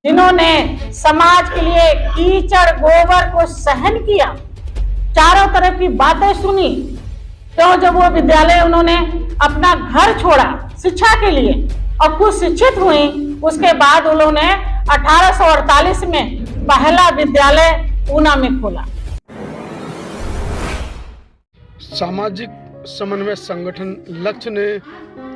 जिन्होंने समाज के लिए कीचड़ गोबर को सहन किया, चारों तरफ की बातें सुनी, तो जब वो विद्यालय उन्होंने अपना घर छोड़ा शिक्षा के लिए और कुछ शिक्षित हुई, उसके बाद उन्होंने 1848 में पहला विद्यालय ऊना में खोला। सामाजिक समन्वय संगठन लक्ष्य ने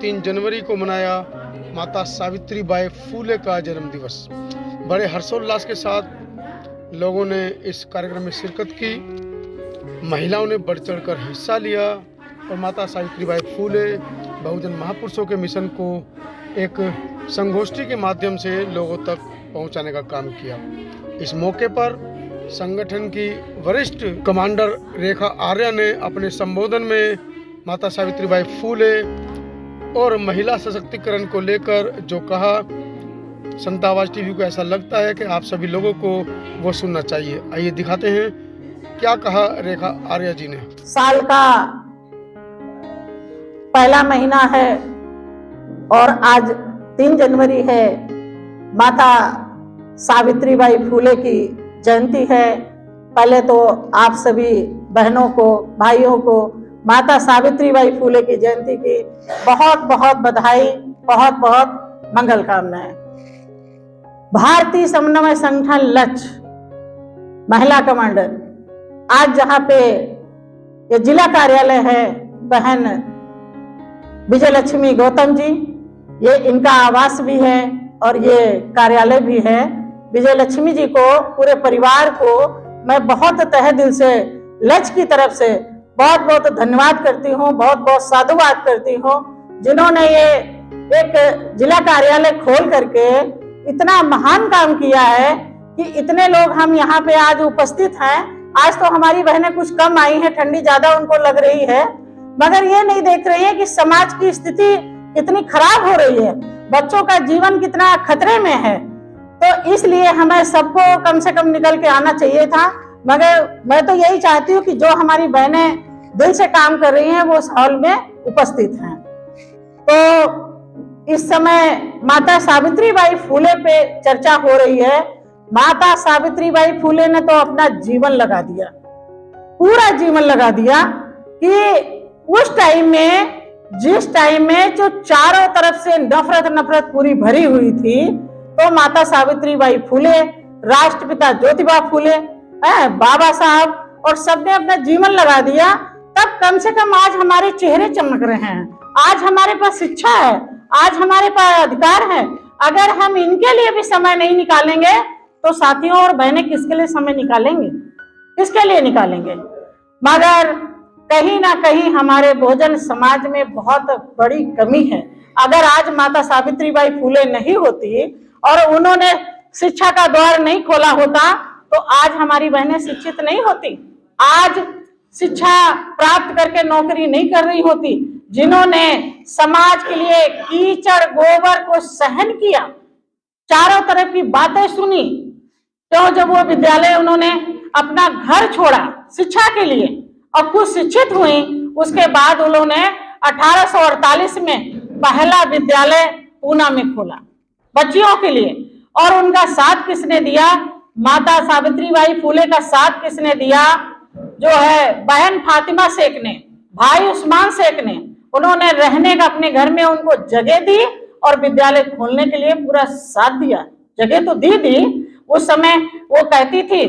3 जनवरी को मनाया माता सावित्रीबाई फूले का जन्म दिवस। बड़े हर्षोल्लास के साथ लोगों ने इस कार्यक्रम में शिरकत की, महिलाओं ने बढ़ चढ़कर हिस्सा लिया और माता सावित्रीबाई फूले बहुजन महापुरुषों के मिशन को एक संगोष्ठी के माध्यम से लोगों तक पहुंचाने का काम किया। इस मौके पर संगठन की वरिष्ठ कमांडर रेखा आर्या ने अपने संबोधन में माता सावित्रीबाई फूले और महिला सशक्तिकरण को लेकर जो कहा, संत आवाज टीवी को ऐसा लगता है कि आप सभी लोगों को वो सुनना चाहिए। आइए दिखाते हैं क्या कहा रेखा आर्या जी ने। साल का पहला महीना है और आज 3 जनवरी है, माता सावित्रीबाई फूले की जयंती है। पहले तो आप सभी बहनों को, भाइयों को माता सावित्रीबाई फूले की जयंती की बहुत बहुत बधाई, बहुत बहुत मंगल कामनाएं। भारतीय समन्वय संगठन लक्ष्य महिला कमांडर, आज जहाँ पे ये जिला कार्यालय है, बहन विजय लक्ष्मी गौतम जी, ये इनका आवास भी है और ये कार्यालय भी है। विजय लक्ष्मी जी को, पूरे परिवार को मैं बहुत तहे दिल से लक्ष्य की तरफ से बहुत बहुत धन्यवाद करती हूँ, बहुत बहुत साधुवाद करती हूँ, जिन्होंने ये एक जिला कार्यालय खोल करके इतना महान काम किया है कि इतने लोग हम यहाँ पे आज उपस्थित हैं। आज तो हमारी बहनें कुछ कम आई हैं, ठंडी ज्यादा उनको लग रही है, मगर ये नहीं देख रही है कि समाज की स्थिति कितनी खराब हो रही है, बच्चों का जीवन कितना खतरे में है। तो इसलिए हमें सबको कम से कम निकल के आना चाहिए था, मगर मैं तो यही चाहती हूँ कि जो हमारी बहनें दिल से काम कर रही हैं वो इस हॉल में उपस्थित हैं। तो इस समय माता सावित्रीबाई फूले पे चर्चा हो रही है। माता सावित्रीबाई फूले ने तो अपना जीवन लगा दिया, पूरा जीवन लगा दिया कि उस टाइम में, जिस टाइम में जो चारों तरफ से नफरत पूरी भरी हुई थी, तो माता सावित्रीबाई फूले, राष्ट्रपिता ज्योतिबा फूले, बाबा साहब और सबने अपना जीवन लगा दिया। तब कम से कम आज हमारे चेहरे चमक रहे हैं, आज हमारे पास शिक्षा है, आज हमारे पास अधिकार है। अगर हम इनके लिए भी समय नहीं निकालेंगे तो साथियों और बहनें किसके लिए समय निकालेंगे, किसके लिए निकालेंगे। मगर कहीं ना कहीं हमारे बहुजन समाज में बहुत बड़ी कमी है। अगर आज माता सावित्रीबाई फूले नहीं होती और उन्होंने शिक्षा का द्वार नहीं खोला होता तो आज हमारी बहनें शिक्षित नहीं होती, आज शिक्षा प्राप्त करके नौकरी नहीं कर रही होती। जिन्होंने समाज के लिए कीचड़ गोबर को सहन किया, चारों तरफ की बातें सुनी, तो जब वो विद्यालय उन्होंने अपना घर छोड़ा शिक्षा के लिए और कुछ शिक्षित हुई, उसके बाद उन्होंने 1848 में पहला विद्यालय ऊना में खोला बच्चियों के लिए। और उनका साथ किसने दिया? माता सावित्रीबाई फूले का साथ किसने दिया? जो है बहन फातिमा शेख ने, भाई उस्मान शेख ने। उन्होंने रहने का अपने घर में उनको जगह दी और विद्यालय खोलने के लिए पूरा साथ दिया। जगह तो दी। उस समय वो कहती थी,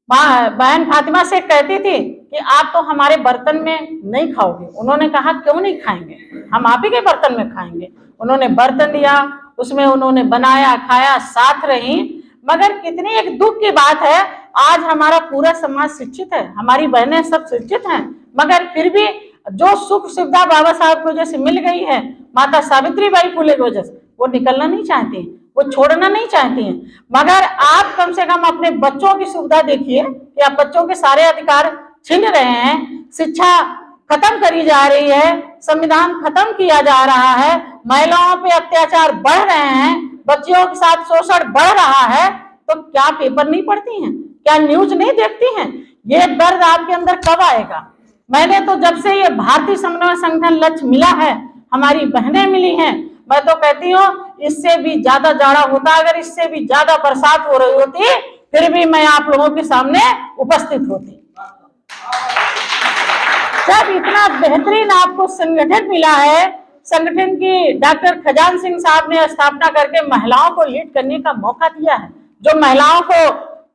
बहन फातिमा शेख कहती थी कि आप तो हमारे बर्तन में नहीं खाओगे। उन्होंने कहा क्यों नहीं खाएंगे, हम आप ही के बर्तन में खाएंगे। उन्होंने बर्तन दिया, उसमें उन्होंने बनाया, खाया, साथ रही। मगर कितनी एक दुख की बात है, आज हमारा पूरा समाज शिक्षित है, हमारी बहनें सब शिक्षित हैं, मगर फिर भी जो सुख सुविधा बाबा साहब की वजह से मिल गई है, माता सावित्रीबाई फूले की वजह से, वो निकलना नहीं चाहती हैं, वो छोड़ना नहीं चाहती हैं। मगर आप कम से कम अपने बच्चों की सुविधा देखिए कि आप बच्चों के सारे अधिकार छीन रहे हैं, शिक्षा खत्म करी जा रही है, संविधान खत्म किया जा रहा है, महिलाओं पे अत्याचार बढ़ रहे हैं, बच्चियों के साथ शोषण बढ़ रहा है। तो क्या पेपर नहीं पढ़ती हैं, क्या न्यूज नहीं देखती हैं? ये दर्द आपके अंदर कब आएगा? मैंने तो जब से ये भारतीय समन्वय संगठन लक्ष्य मिला है, हमारी बहनें मिली हैं, मैं तो कहती हूँ इससे भी ज्यादा जाड़ा होता, अगर इससे भी ज्यादा बरसात हो रही होती फिर भी मैं आप लोगों के सामने उपस्थित होती। जब इतना बेहतरीन आपको संगठन मिला है, संगठन की डॉक्टर खजान सिंह साहब ने स्थापना करके महिलाओं को लीड करने का मौका दिया है। जो महिलाओं को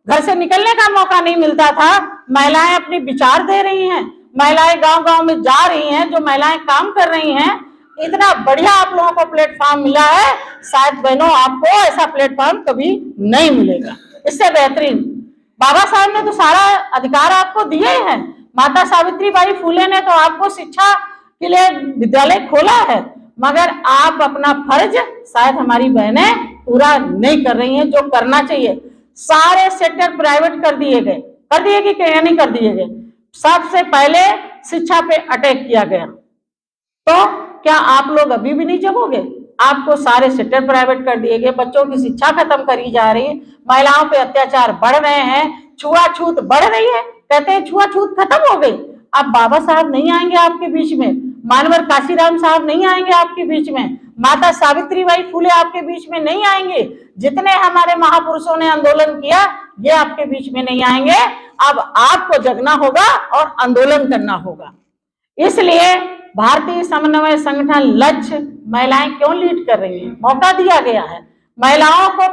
घर से निकलने का मौका नहीं मिलता था, महिलाएं अपने विचार दे रही हैं, महिलाएं गांव-गांव में जा रही हैं, जो महिलाएं काम कर रही हैं, इतना बढ़िया आप लोगों को प्लेटफॉर्म मिला है। शायद बहनों आपको ऐसा प्लेटफॉर्म कभी नहीं मिलेगा, इससे बेहतरीन। बाबा साहब ने तो सारा अधिकार आपको दिए हैं। माता सावित्रीबाई फूले ने तो आपको शिक्षा के लिए विद्यालय खोला है, मगर आप अपना फर्ज शायद हमारी बहनें पूरा नहीं कर रही हैं जो करना चाहिए। सारे सेक्टर प्राइवेट कर दिए गए कि क्या नहीं कर दिए गए? सबसे पहले शिक्षा पे अटैक किया गया, तो क्या आप लोग अभी भी नहीं जगोगे? आपको सारे सेक्टर प्राइवेट कर दिए गए, बच्चों की शिक्षा खत्म करी जा रही है, महिलाओं पे अत्याचार बढ़ रहे हैं, छुआछूत बढ़ रही है। कहते हैं छुआछूत खत्म हो गई। अब बाबा साहब नहीं आएंगे आपके बीच में, मानवर काशीराम साहब नहीं आएंगे आपके बीच में, माता सावित्रीबाई फूले आपके बीच में नहीं आएंगे। जितने हमारे महापुरुषों ने आंदोलन किया ये आपके बीच में नहीं आएंगे। अब आपको जगना होगा और आंदोलन करना होगा। इसलिए भारतीय समन्वय संगठन लक्ष्य महिलाएं क्यों लीड कर रही हैं? मौका दिया गया है। महिलाओं को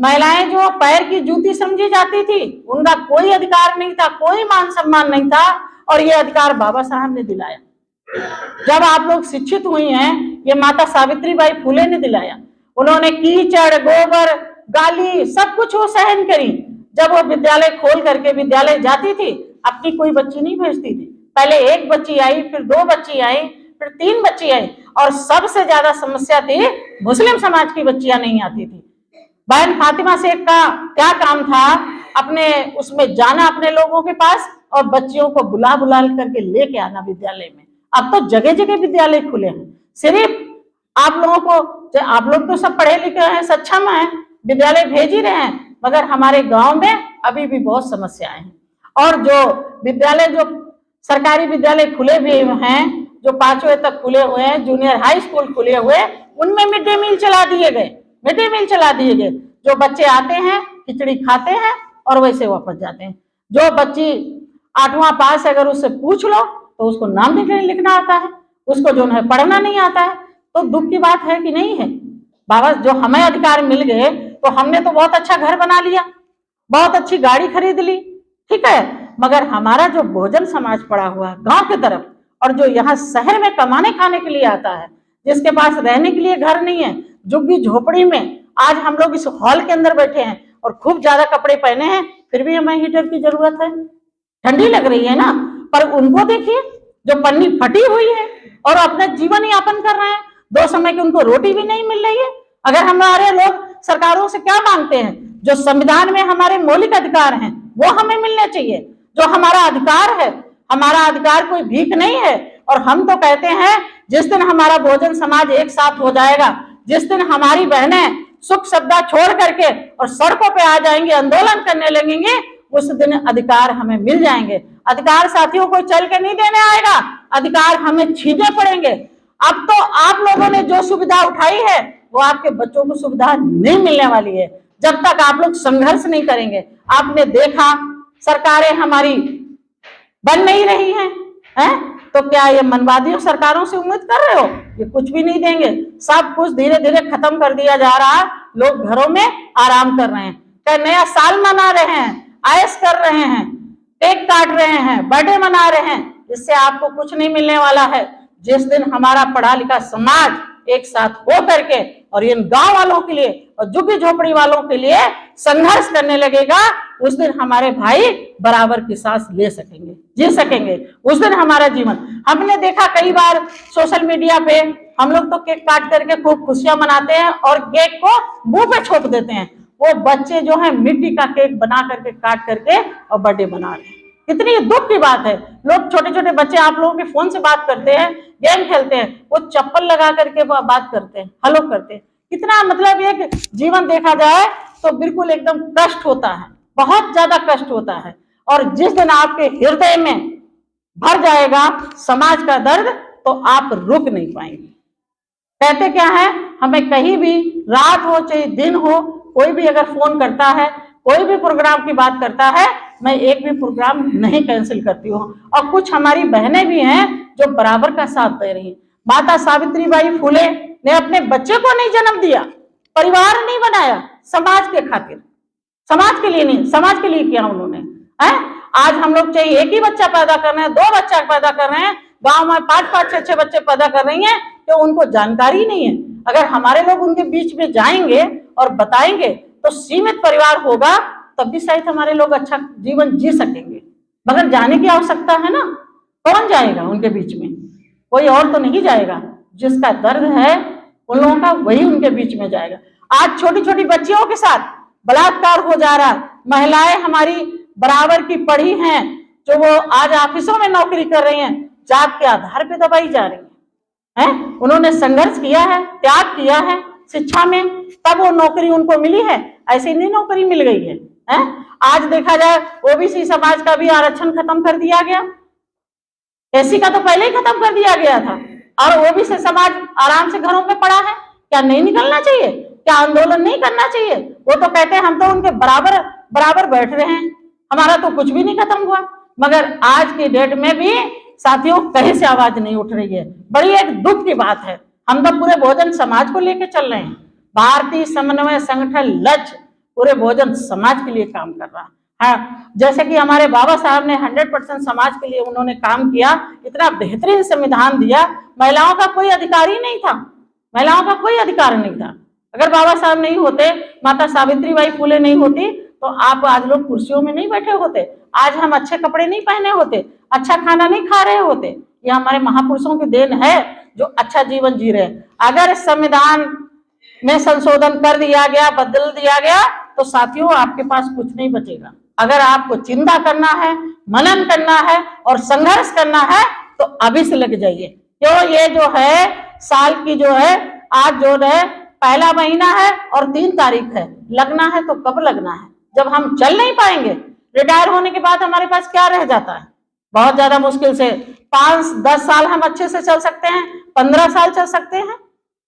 महिलाएं जो पैर की जूती समझी जाती थी, उनका कोई अधिकार नहीं था, कोई मान सम्मान नहीं था, और ये अधिकार बाबा साहब ने दिलाया। जब आप लोग शिक्षित हुई हैं, ये माता सावित्रीबाई फूले ने दिलाया। उन्होंने कीचड़, गोबर, गाली सब कुछ वो सहन करी। जब वो विद्यालय खोल करके विद्यालय जाती थी, अपनी कोई बच्ची नहीं भेजती थी। पहले एक बच्ची आई, फिर 2 बच्ची आई, फिर 3 बच्ची आई, और सबसे ज्यादा समस्या थी मुस्लिम समाज की बच्चियां नहीं आती थी। बहन फातिमा शेख का क्या काम था? अपने उसमें जाना अपने लोगों के पास और बच्चियों को बुला बुला करके लेके आना विद्यालय में। अब तो जगह जगह विद्यालय खुले हैं। सिर्फ आप लोगों को, आप लोग तो सब पढ़े लिखे हैं, सक्षम हैं, विद्यालय भेज ही रहे हैं, मगर हमारे गांव में अभी भी बहुत समस्याएं हैं। और जो विद्यालय, जो सरकारी विद्यालय खुले भी हैं, जो 5वीं तक खुले हुए हैं, जूनियर हाई स्कूल खुले हुए, उनमें मिड डे मील चला दिए गए। मिड डे मील चला दिए गए। जो बच्चे आते हैं खिचड़ी खाते हैं और वैसे वापस जाते हैं। जो बच्ची 8वां पास है, अगर उससे पूछ लो तो उसको नाम लिखना आता है, उसको जो है पढ़ना नहीं आता है। तो दुख की बात है कि नहीं है? बाबा जो हमें अधिकार मिल गए तो हमने तो बहुत अच्छा घर बना लिया, बहुत अच्छी गाड़ी खरीद ली, ठीक है, मगर हमारा जो भोजन समाज पड़ा हुआ है गांव की तरफ, और जो यहाँ शहर में कमाने खाने के लिए आता है, जिसके पास रहने के लिए घर नहीं है, झुग्गी झोपड़ी में आज हम लोग इस हॉल के अंदर बैठे हैं और खूब ज्यादा कपड़े पहने हैं, फिर भी हमें हीटर की जरूरत है, ठंडी लग रही है ना। पर उनको देखिए जो पन्नी फटी हुई है और अपना जीवन यापन कर रहे हैं, 2 समय की उनको रोटी भी नहीं मिल रही है। अगर हमारे लोग सरकारों से क्या मांगते हैं? जो संविधान में हमारे मौलिक अधिकार हैं वो हमें मिलने चाहिए। जो हमारा अधिकार है, हमारा अधिकार कोई भीख नहीं है। और हम तो कहते हैं जिस दिन हमारा भोजन समाज एक साथ हो जाएगा, जिस दिन हमारी बहनें सुख सद्दा छोड़ करके और सड़कों पे आ जाएंगे, आंदोलन करने लगेंगे, उस दिन अधिकार हमें मिल जाएंगे। अधिकार साथियों को चल के नहीं देने आएगा, अधिकार हमें छीनने पड़ेंगे। अब तो आप लोगों ने जो सुविधा उठाई है वो आपके बच्चों को सुविधा नहीं मिलने वाली है जब तक आप लोग संघर्ष नहीं करेंगे। आपने देखा सरकारें हमारी बन नहीं रही हैं, तो क्या ये मनवादियों सरकारों से उम्मीद कर रहे हो? ये कुछ भी नहीं देंगे। सब कुछ धीरे धीरे खत्म कर दिया जा रहा है। लोग घरों में आराम कर रहे हैं, क्या नया साल मना रहे हैं, आयस कर रहे हैं, केक काट रहे हैं, बर्थडे मना रहे हैं। इससे आपको कुछ नहीं मिलने वाला है। जिस दिन हमारा पढ़ा लिखा समाज एक साथ हो करके और इन गांव वालों के लिए और झुग्गी झोपड़ी वालों के लिए संघर्ष करने लगेगा, उस दिन हमारे भाई बराबर की सांस ले सकेंगे, जी सकेंगे। उस दिन हमारा जीवन, हमने देखा कई बार सोशल मीडिया पे, हम लोग तो केक काट करके खूब खुशियां मनाते हैं और केक को मुंह पे छोप देते हैं। वो बच्चे जो है मिट्टी का केक बना करके काट करके और बर्थडे बना रहे हैं। कितनी दुख की बात है। लोग छोटे छोटे बच्चे आप लोगों के फोन से बात करते हैं, गेम खेलते हैं, वो चप्पल लगा करके बात करते हैं, हेलो करते हैं। कितना मतलब एक जीवन देखा जाए तो बिल्कुल एकदम कष्ट होता है, बहुत ज्यादा कष्ट होता है। और जिस दिन आपके हृदय में भर जाएगा समाज का दर्द तो आप रुक नहीं पाएंगे। कहते क्या है, हमें कहीं भी रात हो चाहे दिन हो, कोई भी अगर फोन करता है, कोई भी प्रोग्राम की बात करता है, मैं एक भी प्रोग्राम नहीं कैंसिल करती हूँ। और कुछ हमारी बहनें भी हैं जो बराबर का साथ दे रही हैं। माता सावित्रीबाई फुले ने अपने बच्चे को नहीं जन्म दिया, परिवार नहीं बनाया, समाज के खातिर, समाज के लिए नहीं, समाज के लिए किया उन्होंने है। आज हम लोग चाहे एक ही बच्चा पैदा कर रहे हैं, 2 बच्चा पैदा कर रहे हैं, गांव में 5-5, 6-6 बच्चे पैदा कर रही हैं, तो उनको जानकारी नहीं है। अगर हमारे लोग उनके बीच में जाएंगे और बताएंगे तो सीमित परिवार होगा, तब भी शायद हमारे लोग अच्छा जीवन जी सकेंगे। मगर जाने की आवश्यकता है ना, कौन जाएगा उनके बीच में? कोई और तो नहीं जाएगा। जिसका दर्द है उन लोगों का, वही उनके बीच में जाएगा। आज छोटी छोटी बच्चियों के साथ बलात्कार हो जा रहा। महिलाएं हमारी बराबर की पढ़ी हैं, जो वो आज ऑफिसों में नौकरी कर रही हैं, जात के आधार पे दबाई जा रही हैं। उन्होंने संघर्ष किया है, त्याग किया है शिक्षा में, तब वो नौकरी उनको मिली है, ऐसे नहीं नौकरी मिल गई है। आज देखा जाए ओबीसी समाज का भी आरक्षण खत्म कर दिया गया, एससी का तो पहले ही खत्म कर दिया गया था, और ओबीसी समाज आराम से घरों में पड़ा है। क्या नहीं निकलना चाहिए? क्या आंदोलन नहीं करना चाहिए? वो तो कहते हैं हम तो उनके बराबर बराबर बैठ रहे हैं, हमारा तो कुछ भी नहीं खत्म हुआ। मगर आज की डेट में भी साथियों कहीं से आवाज नहीं उठ रही है। बड़ी एक दुख की बात है। हम तो पूरे बहुजन समाज को लेकर चल रहे हैं। भारतीय समन्वय संगठन लक्ष्य पूरे बहुजन समाज के लिए काम कर रहा है। हाँ, जैसे कि हमारे बाबा साहब ने 100% समाज के लिए उन्होंने काम किया, इतना बेहतरीन संविधान दिया, महिलाओं का कोई अधिकार ही नहीं था, महिलाओं का कोई अधिकार नहीं था। अगर बाबा साहब नहीं होते, माता सावित्रीबाई फुले नहीं होती, तो आप आज लोग कुर्सियों में नहीं बैठे होते, आज हम अच्छे कपड़े नहीं पहने होते, अच्छा खाना नहीं खा रहे होते। ये हमारे महापुरुषों की देन है जो अच्छा जीवन जी रहे हैं। अगर संविधान में संशोधन कर दिया गया, बदल दिया गया, तो साथियों आपके पास कुछ नहीं बचेगा। अगर आपको चिंता करना है, मनन करना है और संघर्ष करना है, तो अभी से लग जाइए। क्यों? ये जो है साल की जो है, आज जो है पहला महीना है और 3 तारीख है। लगना है तो कब लगना है? जब हम चल नहीं पाएंगे। रिटायर होने के बाद हमारे पास क्या रह जाता है? बहुत ज्यादा मुश्किल से 5-10 साल हम अच्छे से चल सकते हैं, 15 साल चल सकते हैं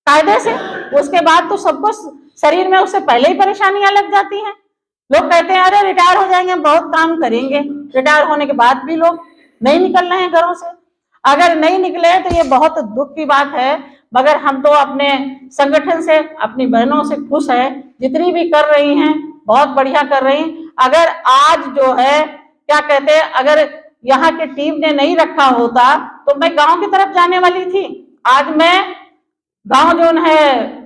कायदे से। उसके बाद तो सबको शरीर में उससे पहले ही परेशानियां लग जाती हैं। लोग कहते हैं अरे रिटायर हो जाएंगे, बहुत काम करेंगे। रिटायर होने के बाद भी लोग नहीं निकल रहे हैं घरों से। अगर नहीं निकले तो ये बहुत दुख की बात है। मगर हम तो अपने संगठन से, अपनी बहनों से खुश है, जितनी भी कर रही हैं बहुत बढ़िया कर रही हैं। अगर आज जो है क्या कहते हैं, अगर यहाँ की टीम ने नहीं रखा होता तो मैं गांव की तरफ जाने वाली थी। आज मैं गांव जो है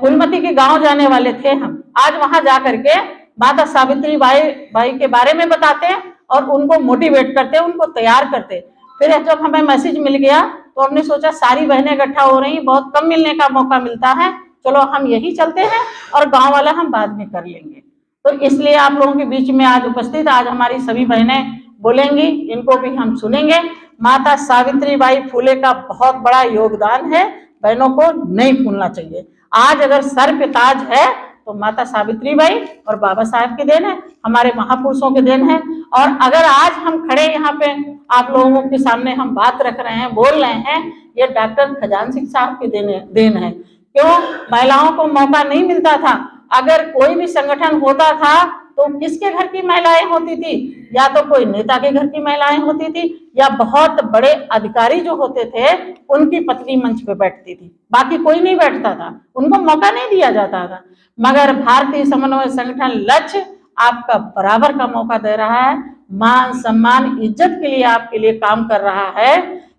फूलमती के गांव जाने वाले थे हम। आज वहां जा करके माता सावित्रीबाई के बारे में बताते हैं और उनको मोटिवेट करते, उनको तैयार करते। फिर जब हमें मैसेज मिल गया तो हमने सोचा सारी बहनें इकट्ठा हो रही, बहुत कम मिलने का मौका मिलता है, चलो हम यही चलते हैं और गांव वाला हम बाद में कर लेंगे। तो इसलिए आप लोगों के बीच में आज उपस्थित, आज हमारी सभी बहनें बोलेंगी, इनको भी हम सुनेंगे। माता सावित्रीबाई फुले का बहुत बड़ा योगदान है, बहनों को नहीं भूलना चाहिए। आज अगर सर पे ताज है तो माता सावित्रीबाई और बाबा साहब की देन है, हमारे महापुरुषों के देन है। और अगर आज हम खड़े यहाँ पे आप लोगों के सामने हम बात रख रहे हैं, बोल रहे हैं, ये डॉक्टर खजान सिंह साहब की देन है। क्यों? महिलाओं को मौका नहीं मिलता था। अगर कोई भी संगठन होता था तो किसके घर की महिलाएं होती थी? या तो कोई नेता के घर की महिलाएं होती थी, या बहुत बड़े अधिकारी जो होते थे उनकी पत्नी मंच पे बैठती थी, बाकी कोई नहीं बैठता था, उनको मौका नहीं दिया जाता था। मगर भारतीय समन्वय संगठन लक्ष्य आपका बराबर का मौका दे रहा है, मान सम्मान इज्जत के लिए आपके लिए काम कर रहा है।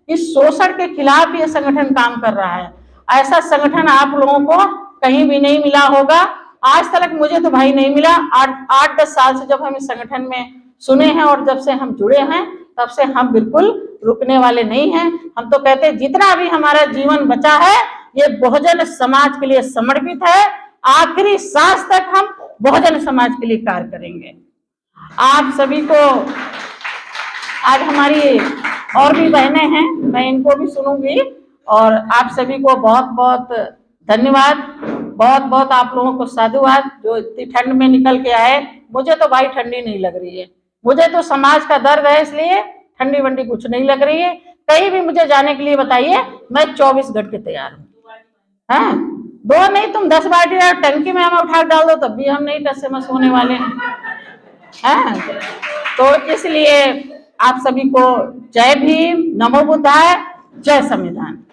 इस शोषण के खिलाफ ये संगठन काम कर रहा है। ऐसा संगठन आप लोगों को कहीं भी नहीं मिला होगा। आज तक मुझे तो भाई नहीं मिला। 8-10 साल से जब हम इस संगठन में सुने हैं और जब से हम जुड़े हैं, तब से हम बिल्कुल रुकने वाले नहीं हैं। हम तो कहते हैं जितना भी हमारा जीवन बचा है ये बहुजन समाज के लिए समर्पित है। आखिरी सांस तक हम बहुजन समाज के लिए कार्य करेंगे। आप सभी को, आज हमारी और भी बहनें हैं, मैं इनको भी सुनूंगी। और आप सभी को बहुत बहुत धन्यवाद, बहुत बहुत आप लोगों को साधुवाद जो इतनी ठंड में निकल के आए। मुझे तो भाई ठंडी नहीं लग रही है, मुझे तो समाज का दर्द है, इसलिए ठंडी वंडी कुछ नहीं लग रही है। कहीं भी मुझे जाने के लिए बताइए, मैं 24 घंटे तैयार हूँ। हैं? दो नहीं, तुम 10 बाल्टी टंकी में हमें उठा डाल दो तब भी हम नहीं टस से मस होने वाले हैं। तो इसलिए आप सभी को जय भीम, नमो बुद्धाय, जय संविधान।